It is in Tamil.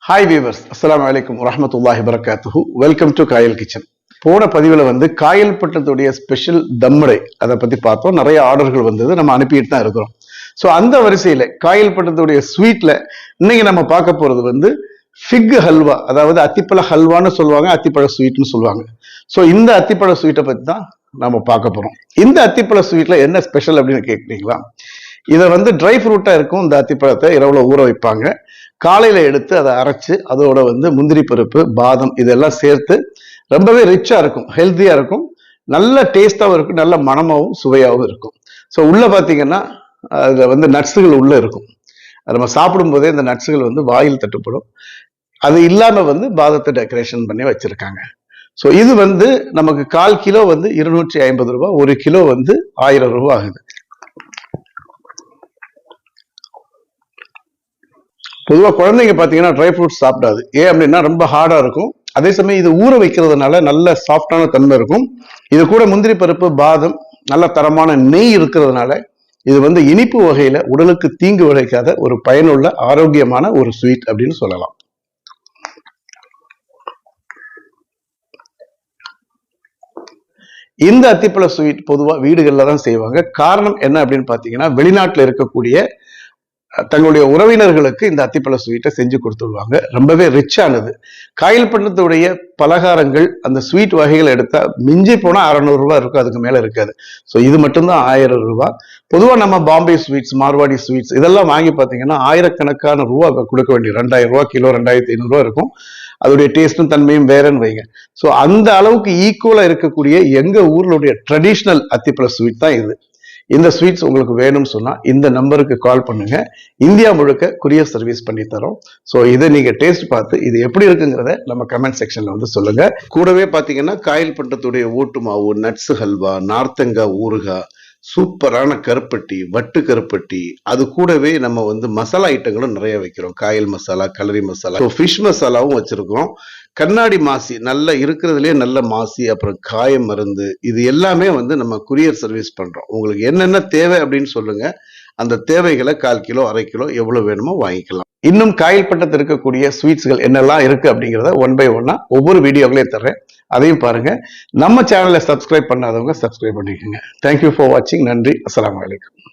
ஹாய் வீவர்ஸ், அஸ்ஸலாமு அலைக்கும் வரஹ்மத்துல்லாஹி வபரகாத்துஹு. Welcome to Kayal kitchen. போன பதிவில் காயல் பட்டத்துடைய ஸ்பெஷல் தம்முடை அதை பத்தி பார்த்தோம். நிறைய ஆர்டர்கள் வந்தது, நம்ம அனுப்பிட்டு தான் இருக்கிறோம். ஸோ அந்த வரிசையில காயல் பட்டத்துடைய ஸ்வீட்ல இன்னைக்கு நம்ம பார்க்க போறது ஃபிக் ஹல்வா, அதாவது அத்திப்பழ ஹல்வான்னு சொல்லுவாங்க, அத்திப்பழ ஸ்வீட்னு சொல்லுவாங்க. ஸோ இந்த அத்திப்பழ ஸ்வீட்டை பத்தி தான் நம்ம பார்க்க போறோம். இந்த அத்திப்பழ ஸ்வீட்ல என்ன ஸ்பெஷல் அப்படின்னு கேட்குறீங்களா? இதை ட்ரை ஃப்ரூட்டா இருக்கும். இந்த அத்திப்பழத்தை இரவுல ஊற வைப்பாங்க. காலையில எடுத்து அதை அரைச்சு அதோட முந்திரி பருப்பு, பாதம் இதெல்லாம் சேர்த்து ரொம்பவே ரிச்சா இருக்கும், ஹெல்த்தியா இருக்கும், நல்ல டேஸ்டாவும் இருக்கும், நல்ல மணமாவும் சுவையாகவும் இருக்கும். ஸோ உள்ள பாத்தீங்கன்னா அதுல நட்ஸுகள் உள்ள இருக்கும். நம்ம சாப்பிடும் போதே இந்த நட்ஸுகள் வாயில் தட்டுப்படும். அது இல்லாம பாதத்தை டெக்கரேஷன் பண்ணி வச்சிருக்காங்க. ஸோ இது நமக்கு 1/4 கிலோ 250 ரூபாய், 1 கிலோ 1000 ரூபாய் ஆகுது. பொதுவாக குழந்தைங்க பார்த்தீங்கன்னா ட்ரை ஃப்ரூட்ஸ் சாப்பிடாது. ஏன் அப்படின்னா ரொம்ப ஹார்டா இருக்கும். அதே சமயம் இது ஊற வைக்கிறதுனால நல்ல சாஃப்டான தன்மை இருக்கும். இது கூட முந்திரி பருப்பு, பாதம், நல்ல தரமான நெய் இருக்கிறதுனால இது இனிப்பு வகையில உடலுக்கு தீங்கு விளைக்காத ஒரு பயனுள்ள ஆரோக்கியமான ஒரு ஸ்வீட் அப்படின்னு சொல்லலாம். இந்த அத்திப்பழ ஸ்வீட் பொதுவாக வீடுகளில் தான் செய்வாங்க. காரணம் என்ன அப்படின்னு பார்த்தீங்கன்னா, வெளிநாட்டில் இருக்கக்கூடிய தங்களுடைய உறவினர்களுக்கு இந்த அத்திப்பழ ஸ்வீட்டை செஞ்சு கொடுத்துடுவாங்க. ரொம்பவே ரிச்சானது. காயல் பட்டத்துடைய பலகாரங்கள் அந்த ஸ்வீட் வகைகள் எடுத்தா மிஞ்சி போனா 600 ரூபாய் இருக்கும், அதுக்கு மேல இருக்காது. ஸோ இது மட்டும்தான் 1000 ரூபாய். பொதுவாக நம்ம பாம்பே ஸ்வீட்ஸ், மார்வாடி ஸ்வீட்ஸ் இதெல்லாம் வாங்கி பார்த்தீங்கன்னா ஆயிரக்கணக்கான ரூபா கொடுக்க வேண்டிய 2000 ரூபாய் கிலோ, 2500 ரூபாய் இருக்கும். அதோடைய டேஸ்டும் தன்மையும் வேறன்னு வைங்க. ஸோ அந்த அளவுக்கு ஈக்குவலா இருக்கக்கூடிய எங்க ஊர்களுடைய ட்ரெடிஷ்னல் அத்திப்பழ ஸ்வீட் தான் இது. இந்த ஸ்வீட்ஸ் உங்களுக்கு வேணும்னு சொன்னா இந்த நம்பருக்கு கால் பண்ணுங்க. இந்தியா முழுக்க கொரியர் சர்வீஸ் பண்ணி தரோம். ஸோ இதை நீங்க டேஸ்ட் பார்த்து இது எப்படி இருக்குங்கிறத நம்ம கமெண்ட் செக்ஷன்ல சொல்லுங்க. கூடவே பாத்தீங்கன்னா காயல் பட்டத்துடைய ஓட்டு மாவு, நட்ஸ் ஹல்வா, நார்த்தங்காய் ஊறுகாய், சூப்பரான கருப்பட்டி, வட்டு கருப்பட்டி, அது கூடவே நம்ம மசாலா ஐட்டங்களும் நிறைய வைக்கிறோம். காயல் மசாலா, கலரி மசாலா, ஃபிஷ் மசாலாவும் வச்சிருக்கோம். கண்ணாடி மாசி, நல்ல இருக்கிறதுலே நல்ல மாசி, அப்புறம் காய மருந்து, இது எல்லாமே நம்ம கொரியர் சர்வீஸ் பண்றோம். உங்களுக்கு என்னென்ன தேவை அப்படின்னு சொல்லுங்க. அந்த தேவைகளை 1/4 கிலோ, 1/2 கிலோ எவ்வளவு வேணுமோ வாங்கிக்கலாம். இன்னும் காயல் பட்டத்தில் இருக்கக்கூடிய ஸ்வீட்ஸ்கள் என்னெல்லாம் இருக்கு அப்படிங்கிறத 1 by 1 ஒவ்வொரு வீடியோக்களையும் தர்றேன், அதையும் பாருங்க. நம்ம சேனலை சப்ஸ்கிரைப் பண்ணாதவங்க சப்ஸ்கிரைப் பண்ணிக்கோங்க. தேங்க்யூ ஃபார் வாட்சிங். நன்றி. அஸ்ஸலாமு அலைக்கும்.